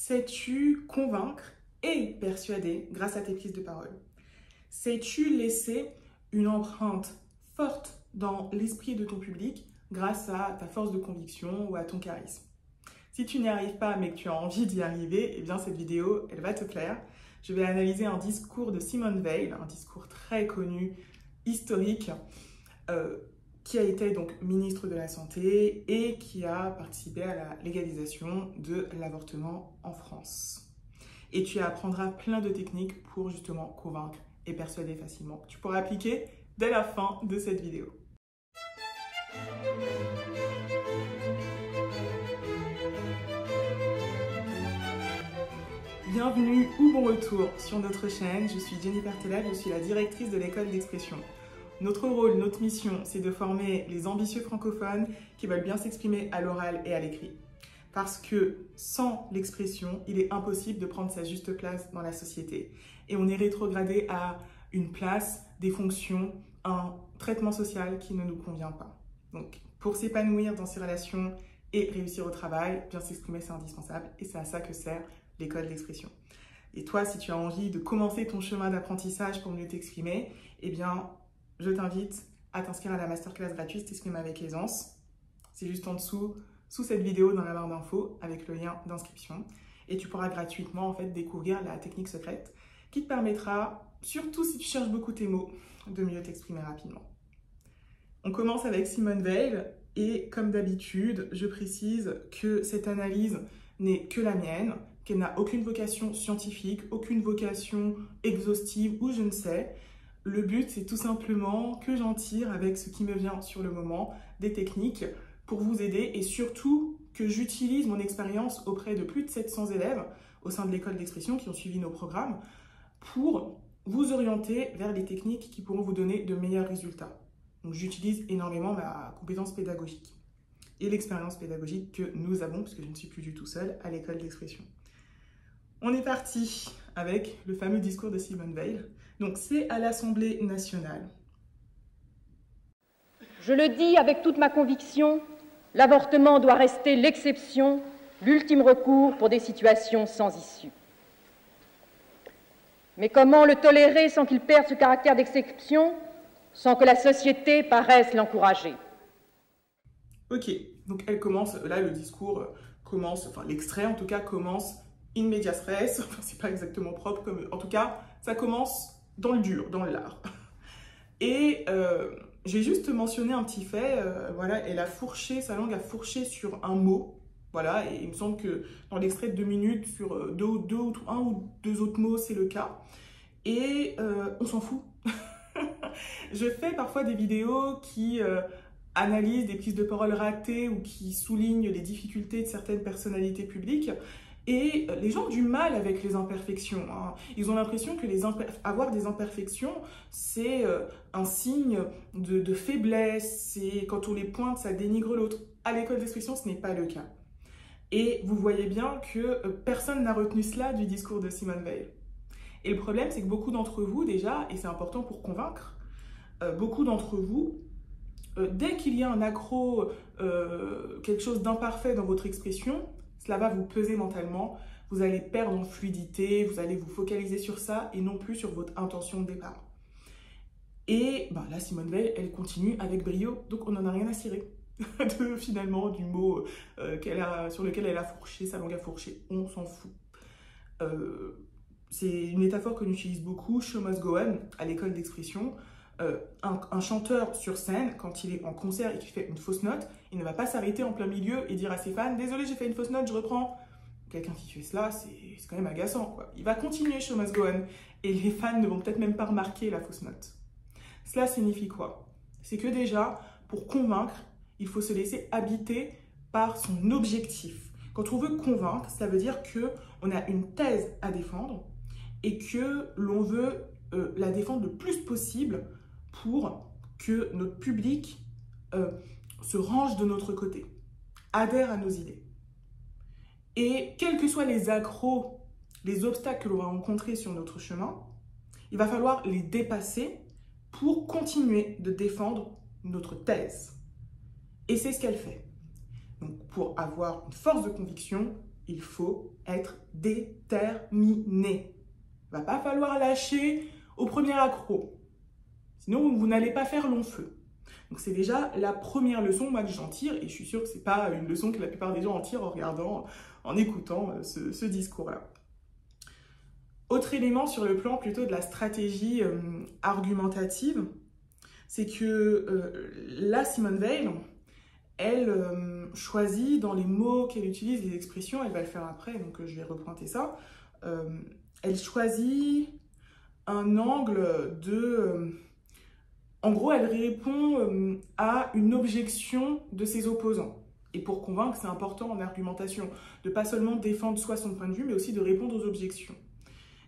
Sais-tu convaincre et persuader grâce à tes prises de parole? Sais-tu laisser une empreinte forte dans l'esprit de ton public grâce à ta force de conviction ou à ton charisme? Si tu n'y arrives pas mais que tu as envie d'y arriver, eh bien cette vidéo, elle va te plaire. Je vais analyser un discours de Simone Veil, un discours très connu, historique, qui a été donc ministre de la Santé et qui a participé à la légalisation de l'avortement en France. Et tu apprendras plein de techniques pour justement convaincre et persuader facilement, que tu pourras appliquer dès la fin de cette vidéo. Bienvenue ou bon retour sur notre chaîne, je suis Jennifer Teleb, je suis la directrice de l'école d'expression. Notre rôle, notre mission, c'est de former les ambitieux francophones qui veulent bien s'exprimer à l'oral et à l'écrit. Parce que sans l'expression, il est impossible de prendre sa juste place dans la société. Et on est rétrogradé à une place, des fonctions, un traitement social qui ne nous convient pas. Donc, pour s'épanouir dans ses relations et réussir au travail, bien s'exprimer, c'est indispensable. Et c'est à ça que sert l'école d'expression. Et toi, si tu as envie de commencer ton chemin d'apprentissage pour mieux t'exprimer, eh bien, je t'invite à t'inscrire à la masterclass gratuite T'exprimer avec aisance. C'est juste en dessous, sous cette vidéo dans la barre d'infos avec le lien d'inscription. Et tu pourras gratuitement en fait découvrir la technique secrète qui te permettra, surtout si tu cherches beaucoup tes mots, de mieux t'exprimer rapidement. On commence avec Simone Veil et comme d'habitude, je précise que cette analyse n'est que la mienne, qu'elle n'a aucune vocation scientifique, aucune vocation exhaustive ou je ne sais. Le but, c'est tout simplement que j'en tire avec ce qui me vient sur le moment, des techniques pour vous aider et surtout que j'utilise mon expérience auprès de plus de 700 élèves au sein de l'école d'expression qui ont suivi nos programmes pour vous orienter vers les techniques qui pourront vous donner de meilleurs résultats. Donc j'utilise énormément ma compétence pédagogique et l'expérience pédagogique que nous avons, parce que je ne suis plus du tout seule, à l'école d'expression. On est parti avec le fameux discours de Simone Veil. Donc c'est à l'Assemblée nationale. Je le dis avec toute ma conviction, l'avortement doit rester l'exception, l'ultime recours pour des situations sans issue. Mais comment le tolérer sans qu'il perde ce caractère d'exception, sans que la société paraisse l'encourager? Ok, donc elle commence, là le discours commence, enfin l'extrait en tout cas commence in medias res, enfin c'est pas exactement propre, comme, en tout cas ça commence dans le dur, dans l'art. Et j'ai juste mentionné un petit fait, voilà, elle a fourché, sa langue a fourché sur un mot, voilà, et il me semble que dans l'extrait de 2 minutes, sur un ou deux autres mots, c'est le cas. Et on s'en fout. Je fais parfois des vidéos qui analysent des prises de parole ratées ou qui soulignent les difficultés de certaines personnalités publiques. Et les gens ont du mal avec les imperfections. Hein. Ils ont l'impression que avoir des imperfections, c'est un signe de faiblesse. Et quand on les pointe, ça dénigre l'autre. À l'école d'expression, ce n'est pas le cas. Et vous voyez bien que personne n'a retenu cela du discours de Simone Veil. Et le problème, c'est que beaucoup d'entre vous, déjà, et c'est important pour convaincre, beaucoup d'entre vous, dès qu'il y a un accroc, quelque chose d'imparfait dans votre expression, cela va vous peser mentalement, vous allez perdre en fluidité, vous allez vous focaliser sur ça et non plus sur votre intention de départ. Et ben là, Simone Veil, elle continue avec brio, donc on n'en a rien à cirer finalement du mot sur lequel elle a fourché, sa langue a fourché, on s'en fout. C'est une métaphore qu'on utilise beaucoup, show must go on, à l'école d'expression. Un chanteur sur scène, quand il est en concert et qu'il fait une fausse note, il ne va pas s'arrêter en plein milieu et dire à ses fans « Désolé, j'ai fait une fausse note, je reprends ». Quelqu'un qui fait cela, c'est quand même agaçant, quoi. Il va continuer « Show must go on » et les fans ne vont peut-être même pas remarquer la fausse note. Cela signifie quoi? C'est que déjà, pour convaincre, il faut se laisser habiter par son objectif. Quand on veut convaincre, ça veut dire qu'on a une thèse à défendre et que l'on veut la défendre le plus possible pour que notre public se range de notre côté, adhère à nos idées. Et quels que soient les accros, les obstacles que l'on va rencontrer sur notre chemin, il va falloir les dépasser pour continuer de défendre notre thèse. Et c'est ce qu'elle fait. Donc, pour avoir une force de conviction, il faut être déterminé. Il ne va pas falloir lâcher au premier accroc. Sinon, vous n'allez pas faire long feu. Donc, c'est déjà la première leçon, moi, que j'en tire. Et je suis sûre que ce n'est pas une leçon que la plupart des gens en tirent en regardant, en écoutant ce discours-là. Autre élément sur le plan plutôt de la stratégie argumentative, c'est que là, Simone Veil, elle choisit dans les mots qu'elle utilise, les expressions, elle va le faire après, donc je vais repointer ça, elle choisit un angle de... en gros, elle répond à une objection de ses opposants. Et pour convaincre, c'est important en argumentation, de pas seulement défendre soit son point de vue, mais aussi de répondre aux objections.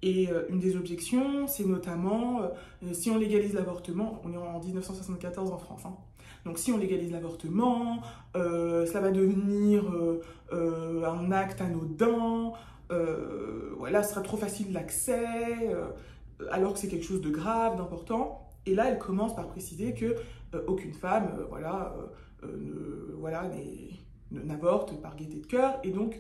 Et une des objections, c'est notamment, si on légalise l'avortement, on est en 1974 en France, hein. Donc si on légalise l'avortement, ça va devenir un acte anodin, voilà, ce sera trop facile d'accès, alors que c'est quelque chose de grave, d'important. Et là, elle commence par préciser que aucune femme, n'avorte par gaieté de cœur, et donc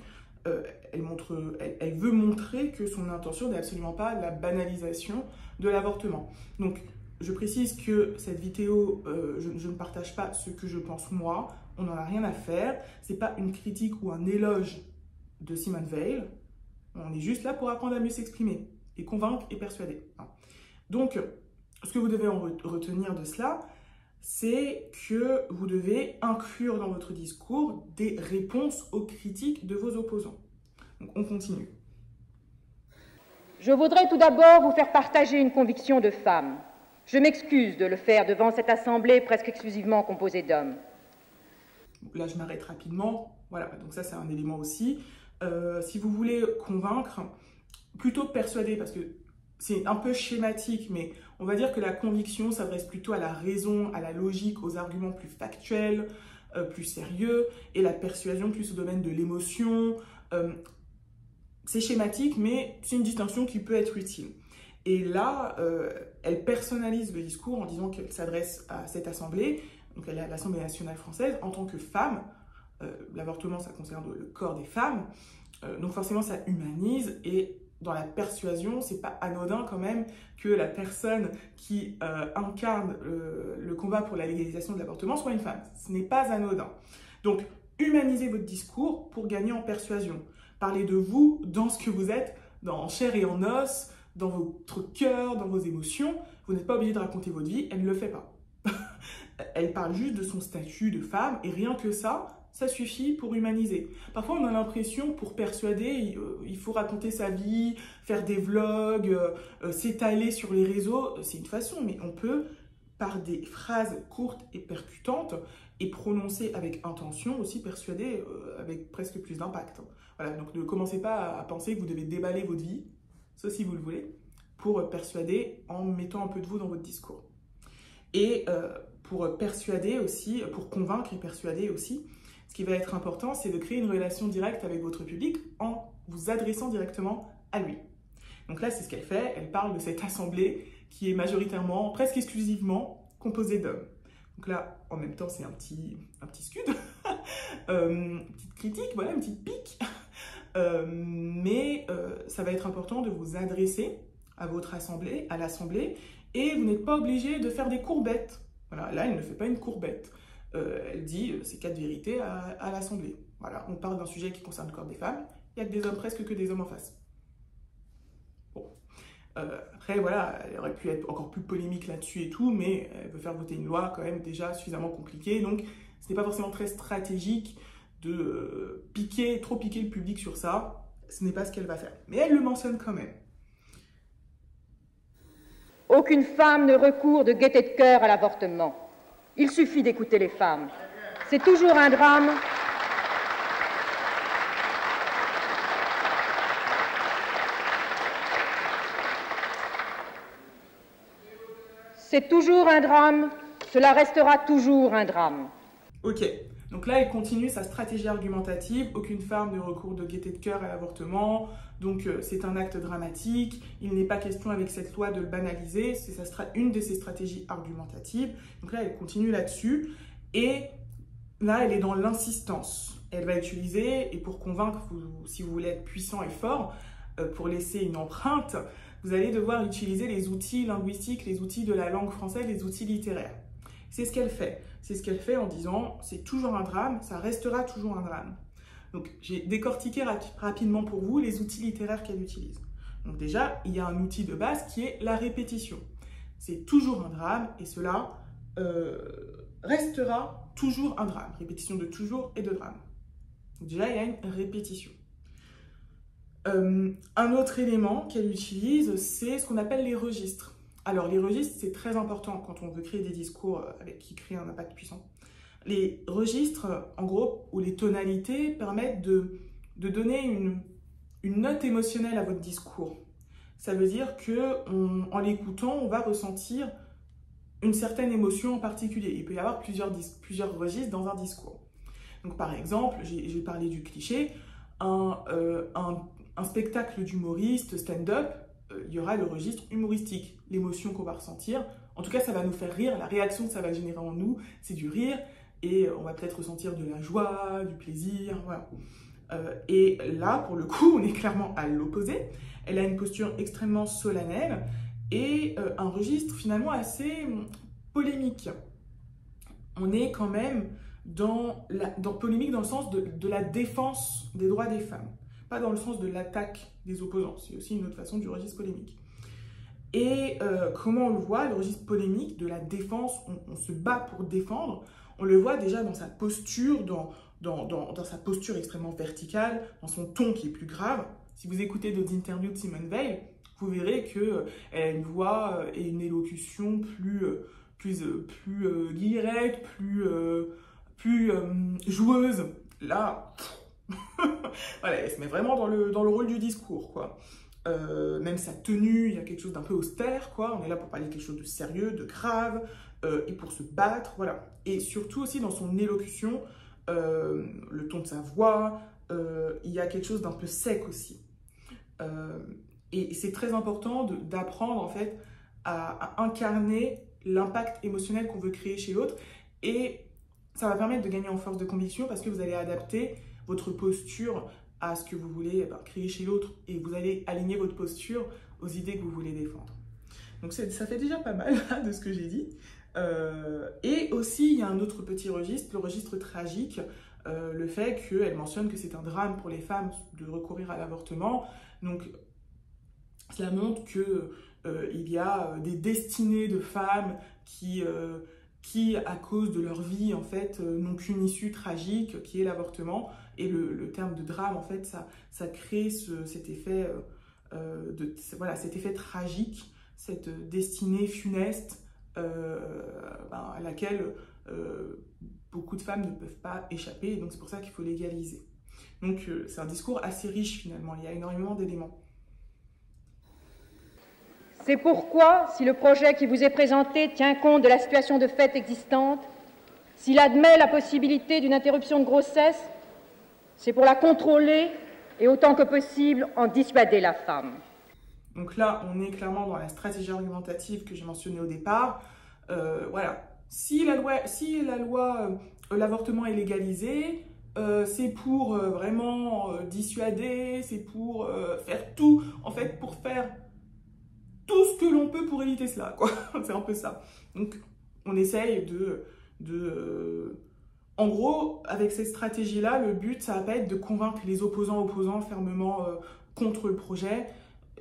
elle veut montrer que son intention n'est absolument pas la banalisation de l'avortement. Donc, je précise que cette vidéo, je ne partage pas ce que je pense moi, on n'en a rien à faire, c'est pas une critique ou un éloge de Simone Veil, on est juste là pour apprendre à mieux s'exprimer, et convaincre et persuader. Donc, ce que vous devez en retenir de cela, c'est que vous devez inclure dans votre discours des réponses aux critiques de vos opposants. Donc, on continue. Je voudrais tout d'abord vous faire partager une conviction de femme. Je m'excuse de le faire devant cette assemblée presque exclusivement composée d'hommes. Là, je m'arrête rapidement. Voilà, donc ça, c'est un élément aussi. Si vous voulez convaincre, plutôt que persuader, parce que c'est un peu schématique, mais on va dire que la conviction s'adresse plutôt à la raison, à la logique, aux arguments plus factuels, plus sérieux, et la persuasion plus au domaine de l'émotion. C'est schématique, mais c'est une distinction qui peut être utile. Et là, elle personnalise le discours en disant qu'elle s'adresse à cette assemblée, donc elle est à l'Assemblée nationale française, en tant que femme. L'avortement, ça concerne le corps des femmes, donc forcément ça humanise, et dans la persuasion, c'est pas anodin quand même que la personne qui incarne le combat pour la légalisation de l'avortement soit une femme. Ce n'est pas anodin. Donc, humanisez votre discours pour gagner en persuasion. Parlez de vous dans ce que vous êtes, en chair et en os, dans votre cœur, dans vos émotions. Vous n'êtes pas obligé de raconter votre vie, elle ne le fait pas. Elle parle juste de son statut de femme, et rien que ça suffit pour humaniser. Parfois, on a l'impression, pour persuader, il faut raconter sa vie, faire des vlogs, s'étaler sur les réseaux. C'est une façon, mais on peut, par des phrases courtes et percutantes, et prononcées avec intention, aussi persuader avec presque plus d'impact. Voilà, donc ne commencez pas à penser que vous devez déballer votre vie, sauf si vous le voulez, pour persuader en mettant un peu de vous dans votre discours. Et pour persuader aussi, pour convaincre et persuader aussi, ce qui va être important, c'est de créer une relation directe avec votre public en vous adressant directement à lui. Donc là, c'est ce qu'elle fait. Elle parle de cette assemblée qui est majoritairement, presque exclusivement, composée d'hommes. Donc là, en même temps, c'est un petit scud, une petite critique, voilà, une petite pique. Mais ça va être important de vous adresser à votre assemblée, à l'assemblée, et vous n'êtes pas obligé de faire des courbettes. Voilà, là, elle ne fait pas une courbette. Elle dit ces 4 vérités à l'Assemblée. Voilà, on parle d'un sujet qui concerne le corps des femmes. Il n'y a que des hommes, presque que des hommes en face. Bon. Après, voilà, elle aurait pu être encore plus polémique là-dessus et tout, mais elle veut faire voter une loi quand même déjà suffisamment compliquée. Donc, ce n'est pas forcément très stratégique de trop piquer le public sur ça. Ce n'est pas ce qu'elle va faire. Mais elle le mentionne quand même. Aucune femme ne recourt de gaieté de cœur à l'avortement. Il suffit d'écouter les femmes. C'est toujours un drame. C'est toujours un drame. Cela restera toujours un drame. Ok, donc là, elle continue sa stratégie argumentative. Aucune femme ne recourt de gaieté de cœur à l'avortement. Donc, c'est un acte dramatique. Il n'est pas question avec cette loi de le banaliser. C'est une de ses stratégies argumentatives. Donc là, elle continue là-dessus. Et là, elle est dans l'insistance. Elle va utiliser, et pour convaincre, si vous voulez être puissant et fort, pour laisser une empreinte, vous allez devoir utiliser les outils linguistiques, les outils de la langue française, les outils littéraires. C'est ce qu'elle fait. C'est ce qu'elle fait en disant, c'est toujours un drame, ça restera toujours un drame. Donc, j'ai décortiqué rapidement pour vous les outils littéraires qu'elle utilise. Donc déjà, il y a un outil de base qui est la répétition. C'est toujours un drame, et cela restera toujours un drame. Répétition de toujours et de drame. Donc déjà, il y a une répétition. Un autre élément qu'elle utilise, c'est ce qu'on appelle les registres. Alors, les registres, c'est très important quand on veut créer des discours qui créent un impact puissant. Les registres, en gros, ou les tonalités, permettent de donner une note émotionnelle à votre discours. Ça veut dire qu'en l'écoutant, on va ressentir une certaine émotion en particulier. Il peut y avoir plusieurs registres dans un discours. Donc, par exemple, j'ai parlé du cliché, un spectacle d'humoriste, stand-up, il y aura le registre humoristique, l'émotion qu'on va ressentir. En tout cas, ça va nous faire rire, la réaction que ça va générer en nous, c'est du rire, et on va peut-être ressentir de la joie, du plaisir, voilà. Et là, pour le coup, on est clairement à l'opposé. Elle a une posture extrêmement solennelle et un registre finalement assez polémique. On est quand même dans polémique dans le sens de la défense des droits des femmes, pas dans le sens de l'attaque des opposants. C'est aussi une autre façon du registre polémique. Et comment on le voit, le registre polémique de la défense, on se bat pour défendre, on le voit déjà dans sa posture, dans sa posture extrêmement verticale, dans son ton qui est plus grave. Si vous écoutez d'autres interviews de Simone Veil, vous verrez qu'elle a une voix et une élocution plus guillerette, plus joueuse. Là, voilà, elle se met vraiment dans le rôle du discours, quoi. Même sa tenue, il y a quelque chose d'un peu austère, quoi. On est là pour parler de quelque chose de sérieux, de grave, et pour se battre, voilà. Et surtout aussi dans son élocution, le ton de sa voix, il y a quelque chose d'un peu sec aussi. Et c'est très important d'apprendre en fait à incarner l'impact émotionnel qu'on veut créer chez l'autre, et ça va permettre de gagner en force de conviction parce que vous allez adapter votre posture à ce que vous voulez créer chez l'autre, et vous allez aligner votre posture aux idées que vous voulez défendre. Donc ça fait déjà pas mal de ce que j'ai dit. Et aussi, il y a un autre petit registre, le registre tragique, le fait qu'elle mentionne que c'est un drame pour les femmes de recourir à l'avortement. Donc, cela montre qu'il y a des destinées de femmes qui, à cause de leur vie, en fait, n'ont qu'une issue tragique, qui est l'avortement. Et le terme de drame, en fait, ça crée cet effet, cet effet tragique, cette destinée funeste à laquelle beaucoup de femmes ne peuvent pas échapper. Et donc, c'est pour ça qu'il faut légaliser. Donc, c'est un discours assez riche, finalement. Il y a énormément d'éléments. C'est pourquoi, si le projet qui vous est présenté tient compte de la situation de fait existante, s'il admet la possibilité d'une interruption de grossesse, c'est pour la contrôler et autant que possible en dissuader la femme. Donc là, on est clairement dans la stratégie argumentative que j'ai mentionnée au départ. Voilà. Si l'avortement est légalisé, c'est pour vraiment dissuader, c'est pour faire tout, en fait, pour faire tout ce que l'on peut pour éviter cela, quoi. C'est un peu ça. Donc, on essaye en gros, avec cette stratégie-là, le but, ça va pas être de convaincre les opposants fermement contre le projet.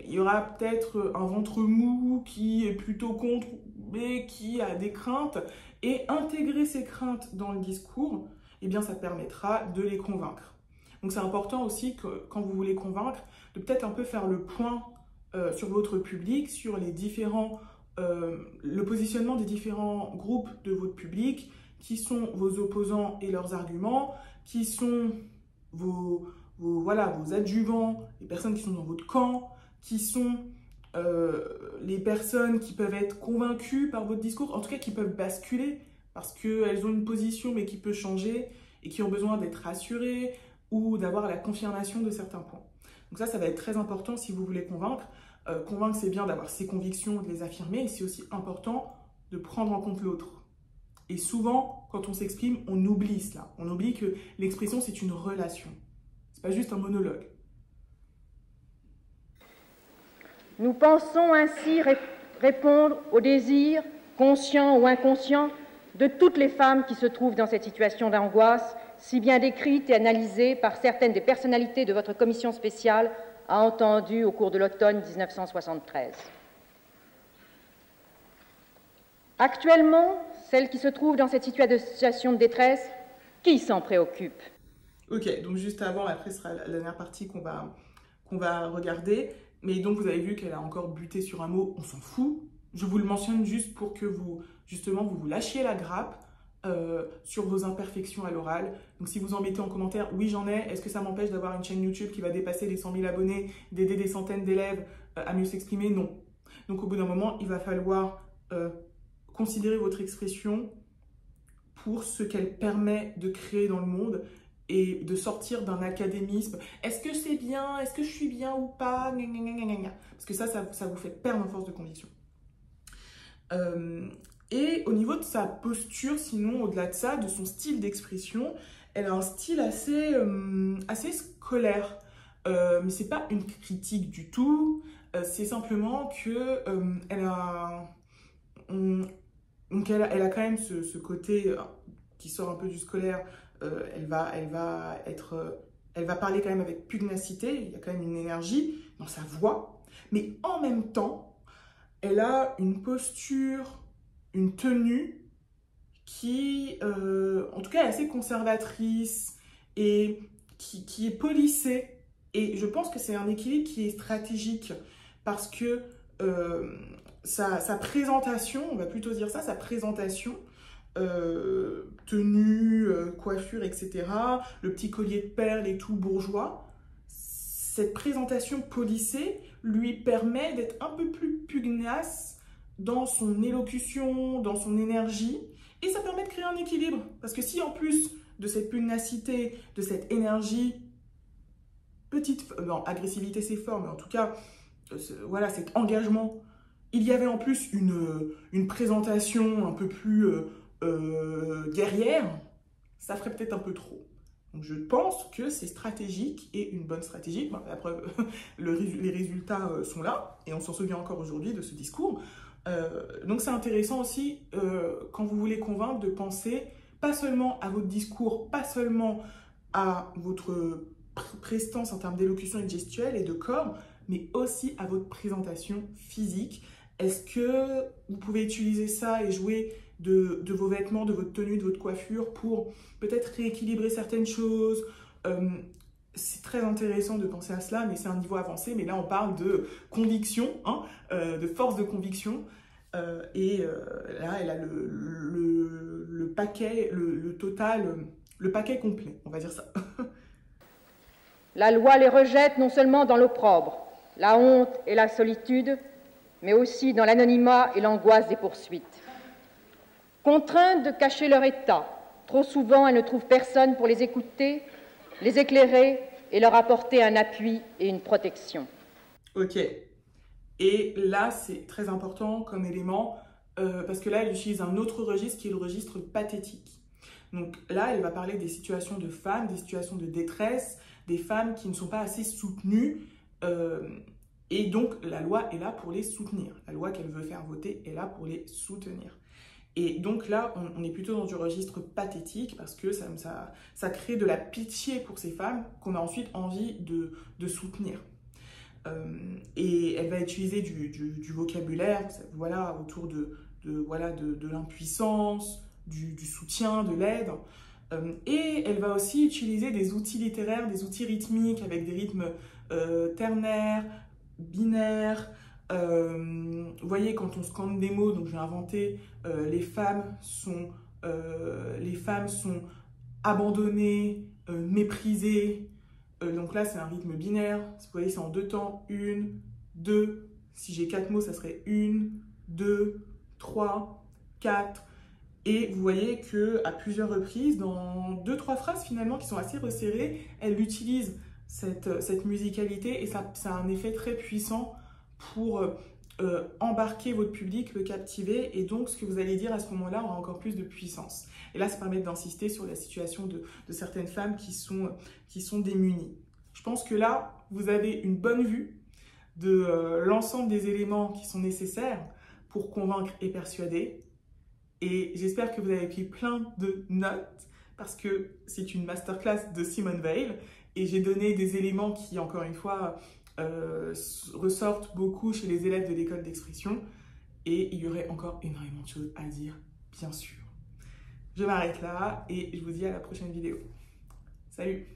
Il y aura peut-être un ventre mou qui est plutôt contre, mais qui a des craintes. Et intégrer ces craintes dans le discours, eh bien, ça permettra de les convaincre. Donc, c'est important aussi que, quand vous voulez convaincre, de peut-être un peu faire le point sur votre public, sur les le positionnement des différents groupes de votre public, qui sont vos opposants et leurs arguments, qui sont vos adjuvants, les personnes qui sont dans votre camp, qui sont les personnes qui peuvent être convaincues par votre discours, en tout cas qui peuvent basculer parce qu'elles ont une position mais qui peut changer et qui ont besoin d'être rassurées ou d'avoir la confirmation de certains points. Donc ça va être très important si vous voulez convaincre. Convaincre, c'est bien d'avoir ses convictions, de les affirmer, et c'est aussi important de prendre en compte l'autre. Et souvent, quand on s'exprime, on oublie cela. On oublie que l'expression, c'est une relation. Ce n'est pas juste un monologue. Nous pensons ainsi répondre aux désirs, conscients ou inconscients, de toutes les femmes qui se trouvent dans cette situation d'angoisse, si bien décrite et analysée par certaines des personnalités de votre commission spéciale a entendu au cours de l'automne 1973. Actuellement, celles qui se trouvent dans cette situation de détresse, qui s'en préoccupe? Ok, donc juste avant, après ce sera la dernière partie qu'on va regarder. Mais donc vous avez vu qu'elle a encore buté sur un mot, on s'en fout. Je vous le mentionne juste pour que vous lâchiez la grappe sur vos imperfections à l'oral. Donc si vous en mettez en commentaire, oui j'en ai, est-ce que ça m'empêche d'avoir une chaîne YouTube qui va dépasser les 100 000 abonnés, d'aider des centaines d'élèves à mieux s'exprimer? Non. Donc au bout d'un moment, il va falloir considérer votre expression pour ce qu'elle permet de créer dans le monde et de sortir d'un académisme. Est-ce que c'est bien? Est-ce que je suis bien ou pas? Parce que ça vous fait perdre en force de conviction. Et au niveau de sa posture, sinon, au-delà de ça, de son style d'expression, elle a un style assez scolaire. Mais c'est pas une critique du tout. C'est simplement que elle a quand même ce côté qui sort un peu du scolaire. Elle va parler quand même avec pugnacité. Il y a quand même une énergie dans sa voix. Mais en même temps, elle a une posture, une tenue qui, en tout cas, est assez conservatrice et qui est polissée. Et je pense que c'est un équilibre qui est stratégique parce que sa présentation, on va plutôt dire ça, sa présentation, tenue, coiffure, etc., le petit collier de perles et tout bourgeois, cette présentation polissée lui permet d'être un peu plus pugnace dans son élocution, dans son énergie, et ça permet de créer un équilibre. Parce que si en plus de cette pugnacité, de cette énergie, agressivité c'est fort, mais en tout cas, voilà, cet engagement, il y avait en plus une présentation un peu plus guerrière, ça ferait peut-être un peu trop. Donc je pense que c'est stratégique et une bonne stratégie. Bon, la preuve, les résultats sont là et on s'en souvient encore aujourd'hui de ce discours. Donc c'est intéressant aussi quand vous voulez convaincre de penser pas seulement à votre discours, pas seulement à votre prestance en termes d'élocution et de gestuelle et de corps, mais aussi à votre présentation physique. Est-ce que vous pouvez utiliser ça et jouer de vos vêtements, de votre tenue, de votre coiffure pour peut-être rééquilibrer certaines choses? C'est très intéressant de penser à cela, mais c'est un niveau avancé. Mais là, on parle de conviction, hein, de force de conviction. Là, elle a le paquet, le total, le paquet complet, on va dire ça. La loi les rejette non seulement dans l'opprobre, la honte et la solitude, mais aussi dans l'anonymat et l'angoisse des poursuites. Contraintes de cacher leur état, trop souvent elles ne trouvent personne pour les écouter, les éclairer et leur apporter un appui et une protection. Ok. Et là, c'est très important comme élément, parce que là, elle utilise un autre registre qui est le registre pathétique. Donc là, elle va parler des situations de femmes, des situations de détresse, des femmes qui ne sont pas assez soutenues, et donc la loi est là pour les soutenir. La loi qu'elle veut faire voter est là pour les soutenir. Et donc là, on est plutôt dans du registre pathétique parce que ça crée de la pitié pour ces femmes qu'on a ensuite envie de soutenir. Et elle va utiliser du vocabulaire, voilà, autour de l'impuissance, du soutien, de l'aide. Et elle va aussi utiliser des outils littéraires, des outils rythmiques avec des rythmes ternaires, binaires. Vous voyez, quand on scande des mots, donc j'ai inventé les femmes sont abandonnées, méprisées. Donc là, c'est un rythme binaire. Vous voyez, c'est en 2 temps. 1, 2. Si j'ai 4 mots, ça serait 1, 2, 3, 4. Et vous voyez qu'à plusieurs reprises, dans 2-3 phrases finalement qui sont assez resserrées, elle utilise cette musicalité et ça a un effet très puissant pour embarquer votre public, le captiver, et donc ce que vous allez dire à ce moment-là aura encore plus de puissance. Et là, ça permet d'insister sur la situation de certaines femmes qui sont démunies. Je pense que là, vous avez une bonne vue de l'ensemble des éléments qui sont nécessaires pour convaincre et persuader. Et j'espère que vous avez pris plein de notes parce que c'est une masterclass de Simone Veil et j'ai donné des éléments qui, encore une fois, ressortent beaucoup chez les élèves de l'école d'expression et il y aurait encore énormément de choses à dire, bien sûr. Je m'arrête là et je vous dis à la prochaine vidéo. Salut!